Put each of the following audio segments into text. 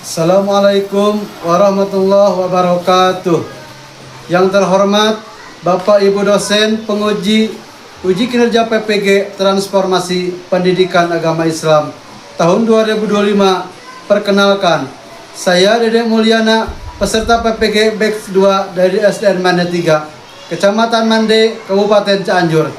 Assalamualaikum warahmatullahi wabarakatuh. Yang terhormat Bapak Ibu dosen penguji uji kinerja PPG Transformasi Pendidikan Agama Islam tahun 2025. Perkenalkan, saya Dedek Mulyana, peserta PPG Batch 2 dari SDN Mande 3, Kecamatan Mande, Kabupaten Cianjur.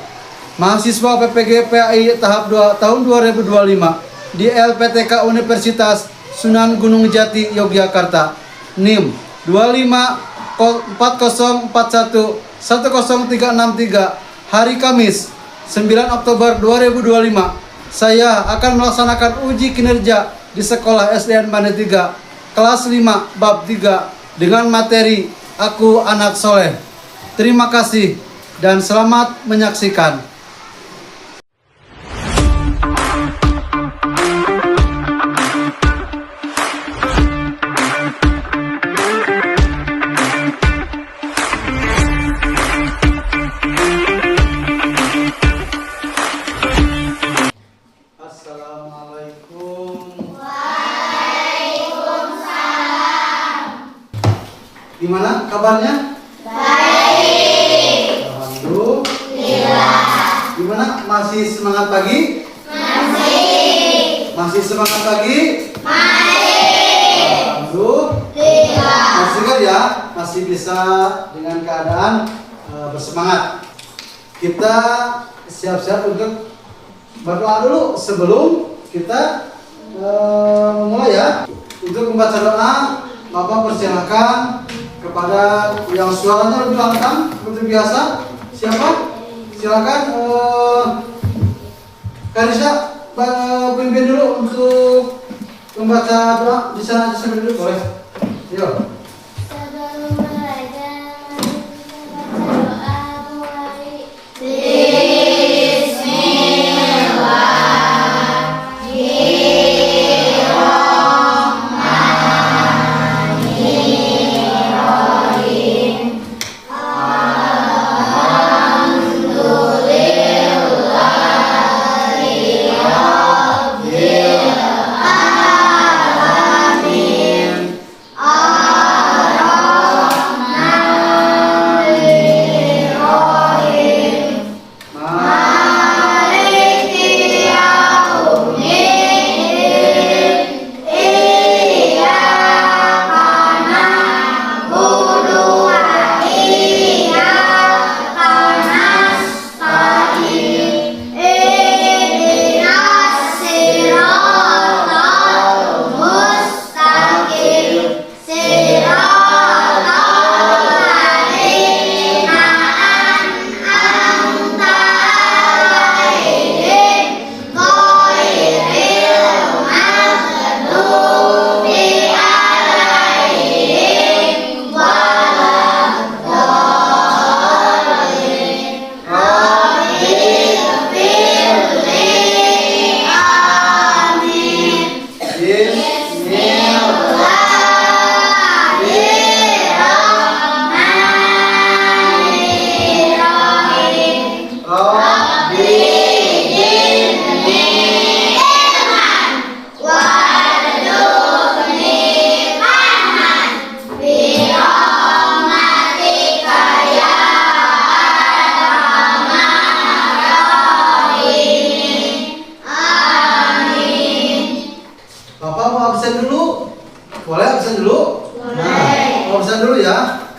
Mahasiswa PPG PAI tahap 2 tahun 2025 di LPTK Universitas Sunan Gunung Jati, Yogyakarta. NIM 254041106363. Hari Kamis 9 Oktober 2025. Saya akan melaksanakan uji kinerja di sekolah SDN Mande 3 kelas 5 bab 3 dengan materi Aku Anak Soleh. Terima kasih dan selamat menyaksikan. Gimana kabarnya? Baik. Alhamdulillah. Gimana? Masih semangat pagi? Masih. Masih semangat pagi? Masih. Alhamdulillah. Masih kan ya? Masih bisa dengan keadaan bersemangat. Kita siap-siap untuk berdoa dulu sebelum kita memulai ya. Untuk membaca doa, Bapak persilahkan kepada yang suaranya lebih lantang seperti biasa. Siapa? Silakan Karisa pimpin dulu untuk membaca doa di sana aja sambil duduk boleh. Yuk. Sebelum belajar, membaca doa mulai.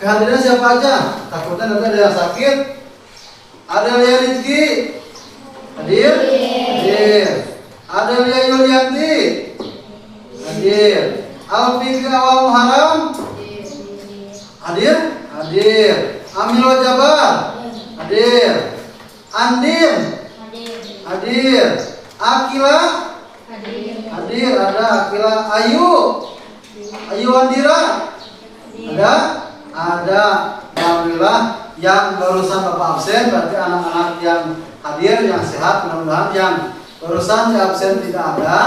Kehadiran siapa aja? Takutnya nanti ada yang sakit. Adelia Rizky hadir? Hadir. Adelia Yulianti hadir. Alfika Awal Muharram hadir? Hadir. Amilo Jabar hadir. Andin hadir. Akila hadir. Ada Akila. Ayu Andira ada. Alhamdulillah. Yang barusan Bapak absen berarti anak-anak yang hadir yang sehat, mudah-mudahan. Yang barusan absen tidak ada,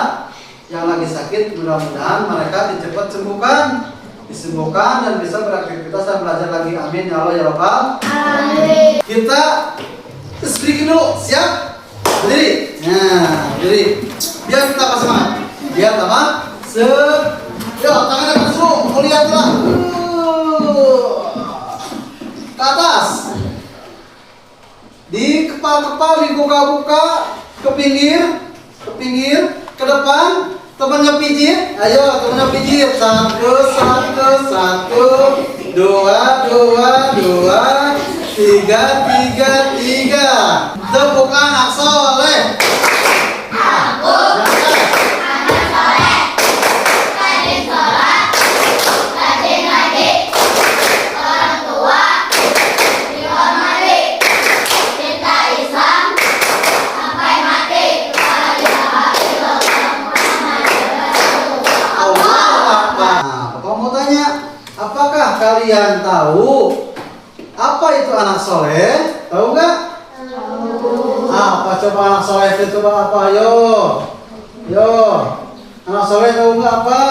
yang lagi sakit, mudah-mudahan mereka dicepat disembuhkan dan bisa beraktivitas dan belajar lagi. Amin ya Allah ya Rabbal alamin. Kita speaking dulu, siap? Berdiri. Nah, berdiri. Biar kita apa semangat. Biar tambah Yuk, tangan telah. Ke atas. Di kepala dibuka-buka, ke pinggir, ke depan. Temannya pijit, ayo temannya pijit. Satu, dua, tiga. Tepuk anak soleh. Apakah kalian tahu apa itu anak soleh? Tahu nggak? Apa coba anak soleh itu coba apa? Yo, anak soleh tahu nggak apa?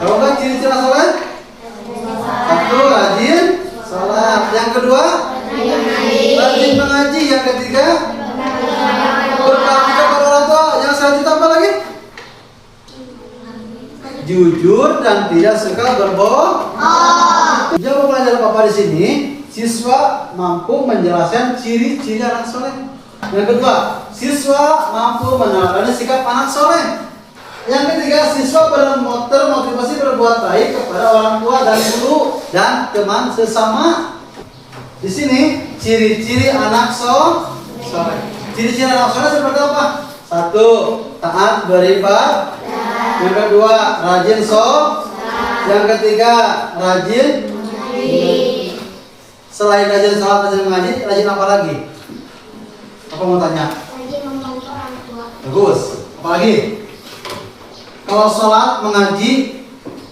Tahu nggak ciri-ciri anak soleh? Satu, rajin salat. Yang kedua, rajin mengaji. Yang ketiga, berbakti kepada orang tua. Yang selanjutnya apa lagi? Jujur dan tidak suka berbohong. Jawab pelajaran Bapak di sini, siswa mampu menjelaskan ciri-ciri anak soleh. Yang kedua, siswa mampu menerapkan sikap anak soleh. Yang ketiga, siswa termotivasi berbuat baik kepada orang tua dan guru dan teman sesama. Di sini ciri-ciri anak soleh. Ciri-ciri anak soleh seperti apa? Satu, taat beribadah. Yang kedua, rajin Yang ketiga, rajin. Selain rajin salat, rajin mengaji, rajin apa lagi? Apa mau tanya? Rajin membantu orang tua. Bagus. Apa lagi? Kalau salat, mengaji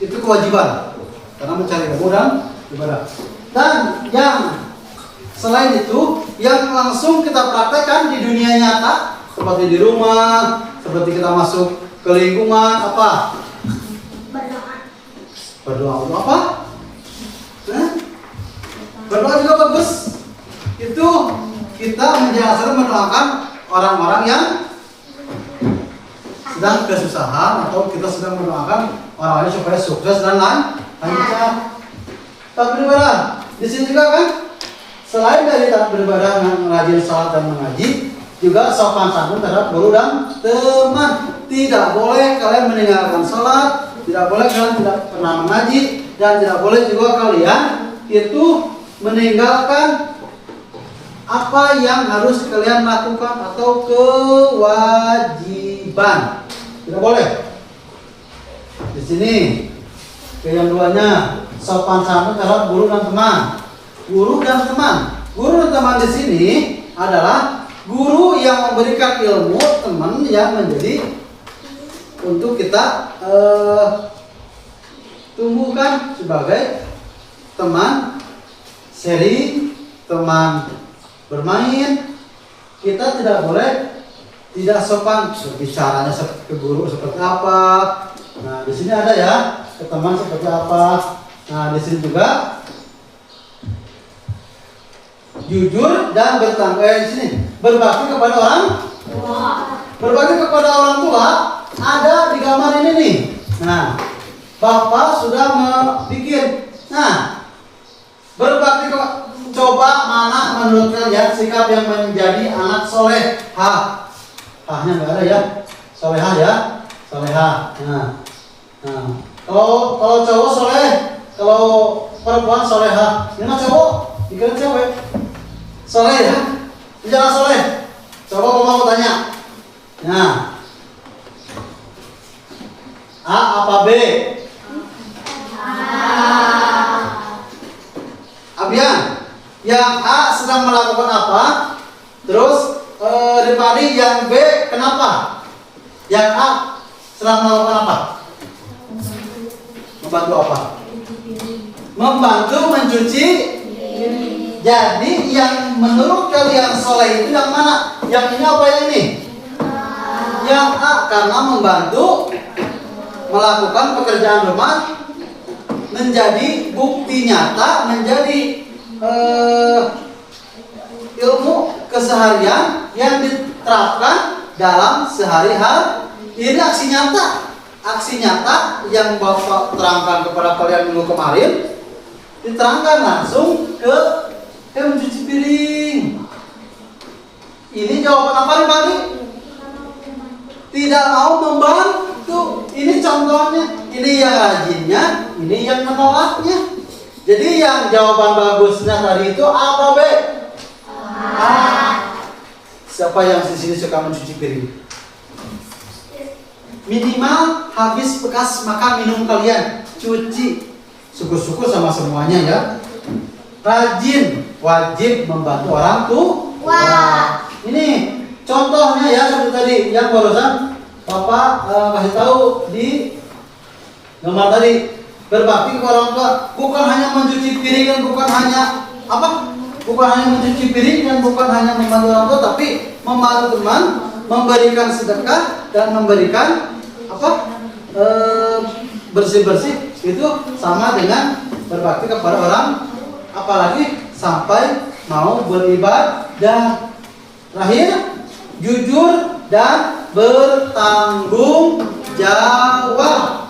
itu kewajiban karena mencari ilmu dan ibadah. Dan yang selain itu, yang langsung kita praktekkan di dunia nyata, seperti di rumah, seperti kita masuk ke lingkungan apa? Berdoa untuk apa? Berdoa juga bagus. Itu kita mendoakan orang-orang yang sedang kesusahan atau kita sedang mendoakan orang-orang supaya sukses dan lancar. Taat beribadah. Di sini juga kan, selain dari taat beribadah yang rajin salat dan mengaji, juga sopan santun terhadap guru dan teman. Tidak boleh kalian meninggalkan salat, tidak boleh kalian tidak pernah mengaji, dan tidak boleh juga kalian itu meninggalkan apa yang harus kalian lakukan atau kewajiban. Tidak boleh. Di sini yang duanya sopan santun terhadap guru dan teman. Guru dan teman. Guru dan teman di sini adalah guru yang memberikan ilmu, teman yang menjadi untuk kita tumbuhkan sebagai teman sharing, teman bermain. Kita tidak boleh tidak sopan bicaranya ke guru seperti apa. Nah, di sini ada ya, ke teman seperti apa. Nah, di sini juga jujur dan bertanggung di sini berbakti kepada orang tua. Berbakti kepada orang tua ada di gambar ini nih. Nah, Bapak sudah bikin. Nah, berbakti coba mana menurut kalian sikap yang menjadi anak soleh? Hahnya nggak ada ya. Solehah ya. Solehah. Nah, kalau cowok soleh, kalau perempuan solehah. Ini mah cowok, dikira cewek. Soleh ya. Jangan soleh. Coba kalau mau tanya. Nah, A apa B? Abian, yang A sedang melakukan apa? Terus Ripadi yang B kenapa? Yang A sedang melakukan apa? Membantu apa? Membantu mencuci. Jadi yang menurut kalian soleh itu yang mana? Yang ini apa yang ini? Yang A karena membantu melakukan pekerjaan rumah menjadi bukti nyata, menjadi ilmu keseharian yang diterapkan dalam sehari-hari. Ini aksi nyata. aksi nyata yang Bapak terangkan kepada kalian minggu kemarin diterangkan langsung ke mencuci piring. Ini jawaban apa nih Pak? Tidak mau membantu. Ini contohnya. Ini yang rajinnya, ini yang menolaknya. Jadi yang jawaban bagusnya tadi itu apa B? A. Siapa yang di sini suka mencuci piring? Minimal habis bekas makan minum kalian cuci. Syukur-syukur sama semuanya ya. Rajin, wajib membantu orang tua. Ini contohnya ya seperti tadi yang barusan Bapak kasih tahu di nomor tadi. Berbakti kepada orang tua bukan hanya mencuci piring dan bukan hanya apa? Bukan hanya mencuci piring dan bukan hanya membantu orang tua, tapi membantu teman, memberikan sedekah dan memberikan apa? Bersih-bersih itu sama dengan berbakti kepada orang, apalagi sampai mau beribadah. Terakhir, jujur dan bertanggung jawab.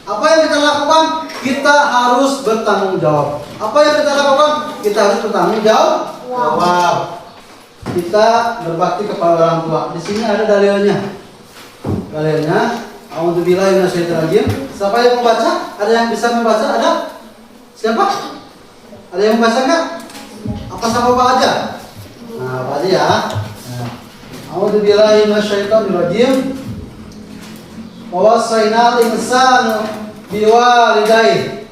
Apa yang kita lakukan? Kita harus bertanggung jawab. Apa yang kita lakukan? Kita harus bertanggung jawab. Kita berbakti kepada orang tua. Di sini ada dalilnya. Dalilnya, A'udzubillahi minasyaitonirrajim. Siapa yang membaca? Ada yang bisa membaca? Ada? Siapa? Ada yang membaca enggak? Apa sama Pak aja? Nah, Pak aja ya. A'udzubillahi minasyaitonirrajim. Wawasainal insanu biwalidayhi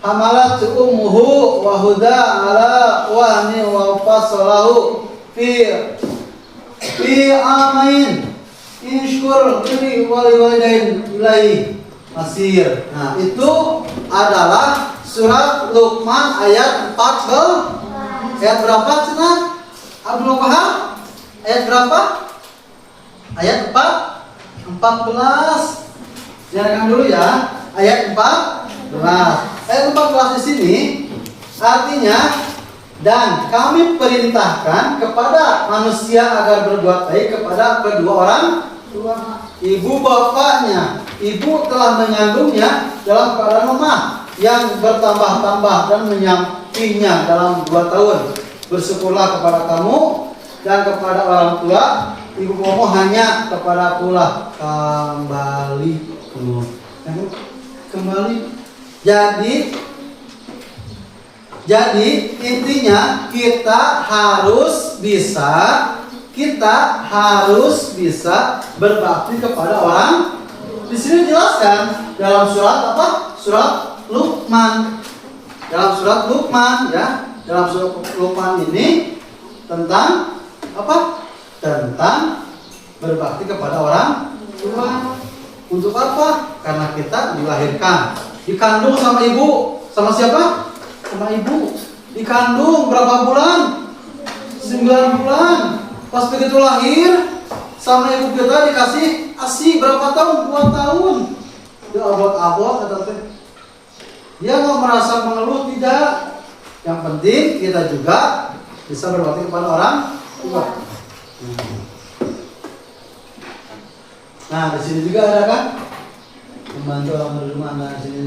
hamalatu ummuhu wa huda ala wahni wa fasalahu fi amain insykur li walidain ilaihi masir. Nah, itu adalah surat Luqman ayat 14. Ayat berapa cenah? Abdul Wahab? Ayat berapa? Ayat 14. Jangan dulu ya, ayat 14. Ayat 14 di sini artinya, dan kami perintahkan kepada manusia agar berbuat baik kepada kedua orang tua. Ibu bapaknya, ibu telah mengandungnya dalam keadaan lemah yang bertambah-tambah dan menyampinya dalam 2 tahun. Bersyukurlah kepada kamu dan kepada orang tua. Ibu kamu hanya kepada akulah kembali. Jadi intinya kita harus bisa berbakti kepada orang. Di sini dijelaskan dalam surat apa? Surat Luqman. Dalam surat Luqman ya, dalam surat Luqman ini tentang apa? Tentang berbakti kepada orang tua. Untuk apa? Karena kita dilahirkan, dikandung sama ibu. Sama siapa? Sama ibu. Dikandung berapa bulan? 9 bulan. Pas begitu lahir, sama ibu kita dikasih ASI berapa tahun? 2 tahun. Dia abot-abot kata teh. Dia nggak merasa mengeluh, tidak. Yang penting kita juga bisa berbakti kepada orang tua. Nah, di sini juga ada kan? Membantu orang berumah. Nah, di sini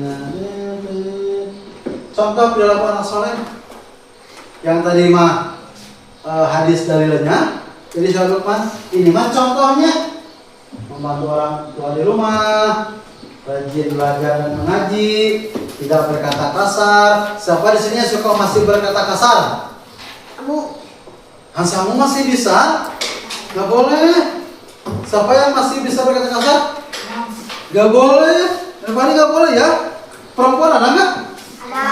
contoh perilaku anak soleh. Yang tadi mah hadis dalilnya. Jadi surat Luqman ini mah contohnya membantu orang tua di rumah, rajin belajar dan mengaji, tidak berkata kasar. Siapa di sini suka masih berkata kasar? Kamu masih bisa? Gak boleh. Siapa yang masih bisa berkata kasar? Gak boleh. Yang gak boleh ya? Perempuan ada nggak? Ada.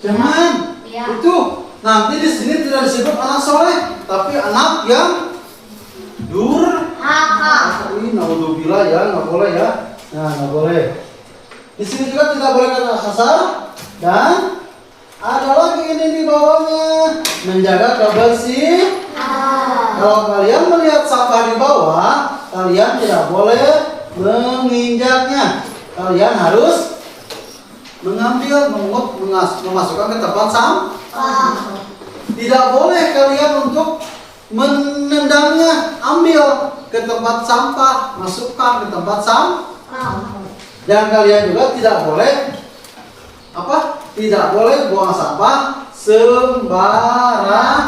Jangan. Ya. Itu nanti di sini tidak disebut anak soleh, tapi anak yang durhaka. Ini naudzubillah ya, nggak boleh ya. Nah, nggak boleh. Di sini juga tidak boleh kata kasar, dan ada lagi ini di bawahnya, menjaga kebersihan. Kalau kalian melihat sampah di bawah, kalian tidak boleh menginjaknya. Kalian harus mengambil, mengut, memasukkan ke tempat sampah. Tidak boleh kalian untuk menendangnya. Ambil ke tempat sampah, masukkan ke tempat sampah. Dan kalian juga tidak boleh apa? Tidak boleh buang sampah sembarangan.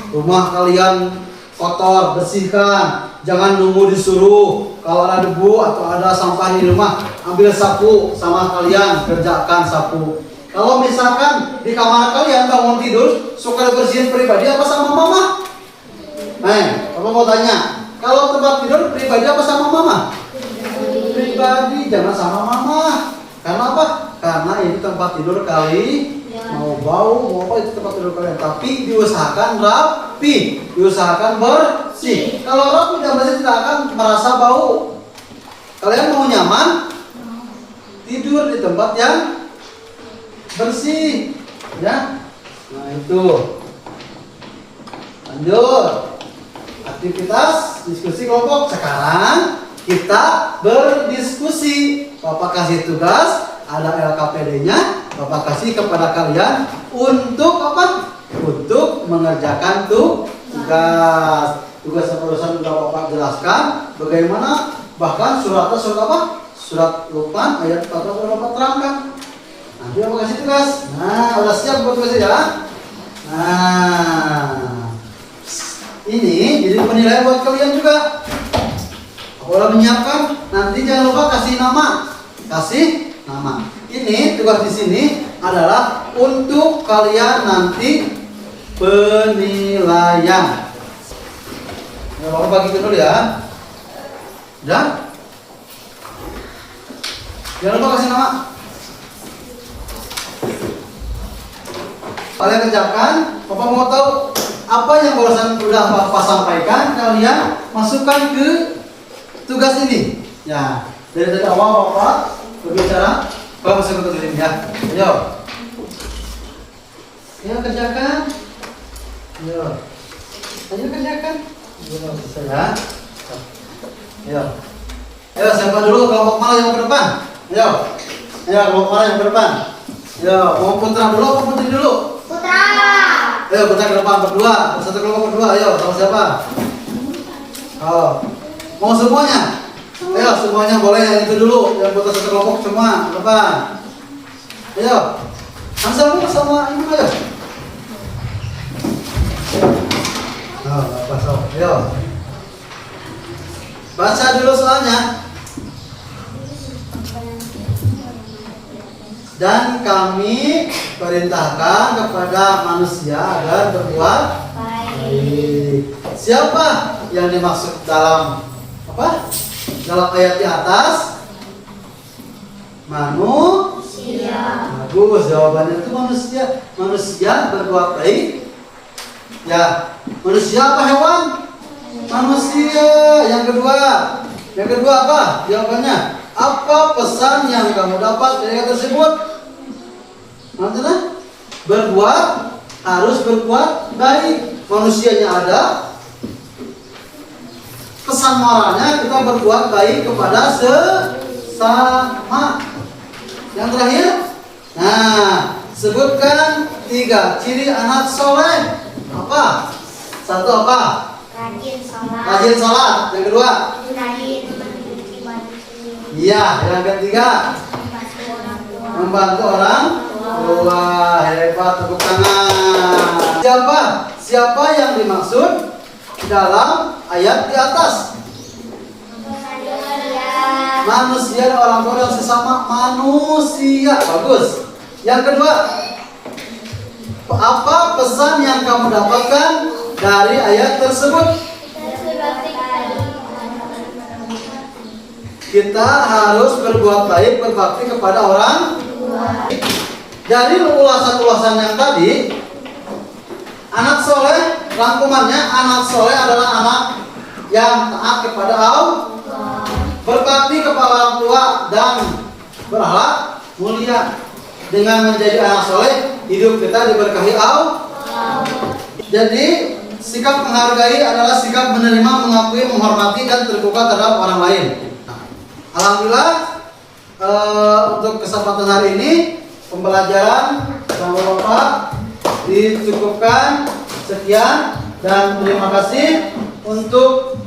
Rumah kalian kotor, bersihkan. Jangan nunggu disuruh. Kalau ada debu atau ada sampah di rumah, ambil sapu sama kalian, kerjakan sapu. Kalau misalkan di kamar kalian bangun tidur, suka bersihin pribadi apa sama mama? Papa mau tanya, kalau tempat tidur pribadi apa sama mama? Pribadi, jangan sama mama. Karena apa? Karena itu tempat tidur kali. Mau bau, mau apa itu tempat tidur kalian. Tapi diusahakan rapi, diusahakan bersih. Kalau rapi dan bersih tidak akan merasa bau. Kalian mau nyaman? Tidur di tempat yang bersih, ya. Nah itu. Lanjut. Aktivitas diskusi kelompok. Sekarang kita berdiskusi. Bapak kasih tugas, ada LKPD-nya. Bapak kasih kepada kalian untuk apa? Untuk mengerjakan tugas. Tugas yang barusan sudah Bapak jelaskan. Bagaimana? Bahkan surat apa? Surat Luqman ayat 14 sudah Bapak terangkan. Nanti Bapak kasih tugas. Nah, udah siap buat tugas ya? Nah, ini jadi penilaian buat kalian juga. Kalau menyiapkan, nanti jangan lupa kasih nama. Kasih nama. Ini tugas di sini adalah untuk kalian nanti penilaian. Ya, Bapak bagi dulu ya. Udah? Jangan lupa kasih nama. Kalian kerjakan. Bapak mau tahu apa yang barusan sudah Bapak sampaikan, kalian masukkan ke tugas ini. Ya, dari awal Bapak berbicara, Bapak masuk ke tugas ini ya. Ayo. Ayo kerjakan. Ayo. Ayo kerjakan. Ayo, bisa ya. Ayo. Ayo, siapa dulu kelompok mana yang ke depan? Ayo. Ayo, kelompok mana yang ke depan? Ayo, mau putra dulu apa putri dulu? Putra. Ayo, putra ke depan berdua. Satu kelompok berdua. Ayo, sama siapa? Oh. Mau semuanya? Ayo, semuanya boleh yang itu dulu. Yang putra satu kelompok semua ke depan. Ayo. Langsung sama ini ayo. Oh, pasal. Ayo. Baca dulu soalnya. Dan kami perintahkan kepada manusia agar berbuat baik. Siapa yang dimaksud dalam apa? Dalam ayat di atas? Manusia. Bagus, jawabannya itu manusia. Manusia berbuat baik. Ya, manusia apa hewan? Manusia. Yang kedua apa? Jawabannya. Apa pesan yang kamu dapat dari ayat tersebut? Maksudnya harus berbuat baik. Manusianya ada. Pesan moralnya kita berbuat baik kepada sesama. Yang terakhir, nah, sebutkan 3 ciri anak soleh. Apa? Satu apa? Rajin sholat. Rajin sholat. Yang kedua? Rajin mencuci baju sendiri. Iya. Yang ketiga? Membantu orang tua. Membantu orang tua. Hebat, tepuk tangan. Siapa yang dimaksud dalam ayat di atas? Manusia dan orang tua yang sesama manusia. Bagus. Yang kedua, apa pesan yang kamu dapatkan dari ayat tersebut? Kita harus berbuat baik, berbakti kepada orang tua. Dari ulasan-ulasan yang tadi, anak soleh, rangkumannya anak soleh adalah anak yang taat kepada Allah, berbakti kepada orang tua dan berakhlak mulia. Dengan menjadi anak soleh, hidup kita diberkahi Allah. Jadi sikap menghargai adalah sikap menerima, mengakui, menghormati dan terbuka terhadap orang lain. Alhamdulillah untuk kesempatan hari ini pembelajaran sama Bapak dicukupkan sekian dan terima kasih untuk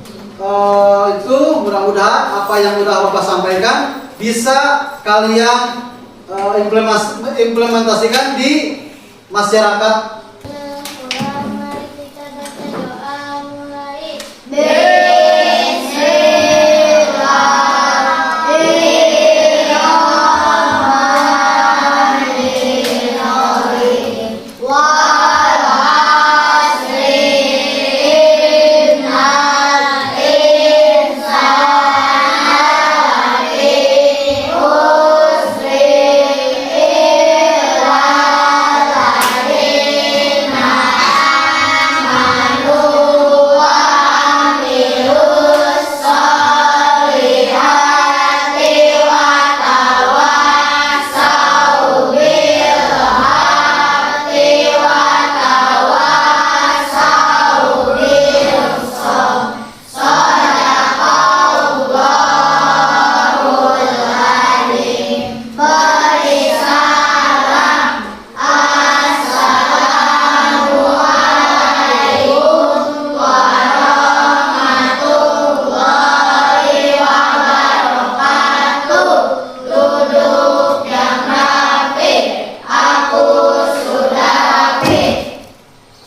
itu mudah-mudahan apa yang udah Bapak sampaikan bisa kalian implementasikan di masyarakat. Mari kita baca doa mulai.